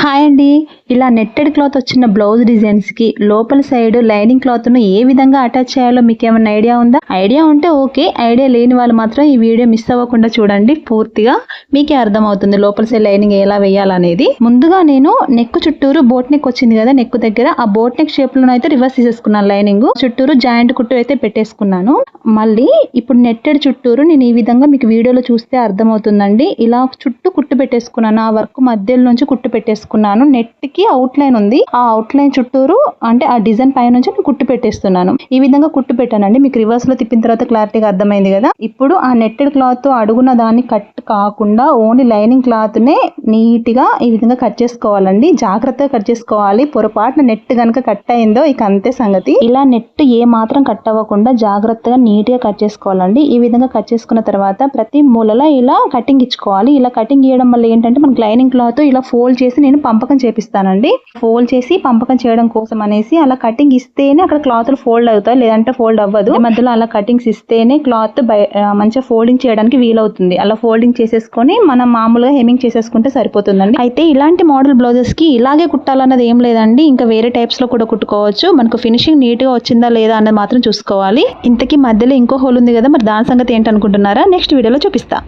Hi అండి. ఇలా netted cloth వచ్చిన బ్లౌజ్ డిజైన్స్కి లోపల సైడ్ లైనింగ్ క్లాత్ను ఏ విధంగా అటాచ్ చేయాలో మీకు ఏమైనా ఐడియా ఉందా? ఐడియా ఉంటే ఓకే, ఐడియా లేని వాళ్ళు మాత్రం ఈ వీడియో మిస్ అవ్వకుండా చూడండి. పూర్తిగా మీకే అర్థమవుతుంది లోపల సైడ్ లైనింగ్ ఎలా వేయాలనేది. ముందుగా నేను నెక్ చుట్టూరు బోట్ నెక్ వచ్చింది కదా, నెక్ దగ్గర ఆ బోట్ నెక్ షేప్ లో అయితే రివర్స్ తీసేసుకున్నాను. లైనింగ్ చుట్టూరు జాయింట్ కుట్టు అయితే పెట్టేసుకున్నాను. మళ్ళీ ఇప్పుడు నెట్టెడ్ చుట్టూరు నేను ఈ విధంగా మీకు వీడియోలో చూస్తే అర్థమవుతుందండి. ఇలా చుట్టూ కుట్టు పెట్టేసుకున్నాను. ఆ వర్క్ మధ్యలో నుంచి కుట్టు పెట్టేసుకున్నాను. నెట్ కి అవుట్ లైన్ ఉంది, ఆ అవుట్ లైన్ చుట్టూరు అంటే ఆ డిజైన్ పై నుంచి నేను కుట్టు పెట్టేస్తున్నాను. ఈ విధంగా కుట్టు పెట్టానండి. మీకు రివర్స్ లో తిప్పిన తర్వాత క్లారిటీగా అర్థమైంది కదా. ఇప్పుడు ఆ నెట్టెడ్ క్లాత్ అడుగున దాన్ని కట్ కాకుండా ఓన్లీ లైనింగ్ క్లాత్ నే నీట్ గా ఈ విధంగా కట్ చేసుకోవాలండి. జాగ్రత్తగా కట్ చేసుకోవాలి. పొరపాటున నెట్ గనక కట్ అయిందో ఇక అంతే సంగతి. ఇలా నెట్ ఏ మాత్రం కట్ అవ్వకుండా జాగ్రత్తగా నీట్ గా కట్ చేసుకోవాలండి. ఈ విధంగా కట్ చేసుకున్న తర్వాత ప్రతి మూలలో ఇలా కటింగ్ ఇచ్చుకోవాలి. ఇలా కటింగ్ ఇవ్వడం వల్ల ఏంటంటే మనకి లైనింగ్ క్లాత్ ఇలా ఫోల్డ్ చేసి నేను పంపకం చేపిస్తానండి. ఫోల్డ్ చేసి పంపకం చేయడం కోసం అనేసి అలా కటింగ్ ఇస్తేనే అక్కడ క్లాత్ ఫోల్డ్ అవుతాయి, లేదంటే ఫోల్డ్ అవ్వదు. మధ్యలో అలా కటింగ్స్ ఇస్తేనే క్లాత్ మంచిగా ఫోల్డింగ్ చేయడానికి వీలవుతుంది. అలా ఫోల్డింగ్ చేసేసుకొని మనం మామూలుగా హెమ్మింగ్ చేసేసుకుంటే సరిపోతుందండి. అయితే ఇలాంటి మోడల్ బ్లౌజెస్ కి ఇలాగే కుట్టాలన్నది ఏం లేదండి. ఇంకా వేరే టైప్స్ లో కూడా కుట్టుకోవచ్చు. మనకు ఫినిషింగ్ నీట్ గా వచ్చిందా లేదా అన్నది మాత్రం చూసుకోవాలి. ఇంతకీ మధ్యలో ఇంకో హోల్ ఉంది కదా, మరి దాని సంగతి ఏంటనుకుంటున్నారా? నెక్స్ట్ వీడియోలో చూపిస్తా.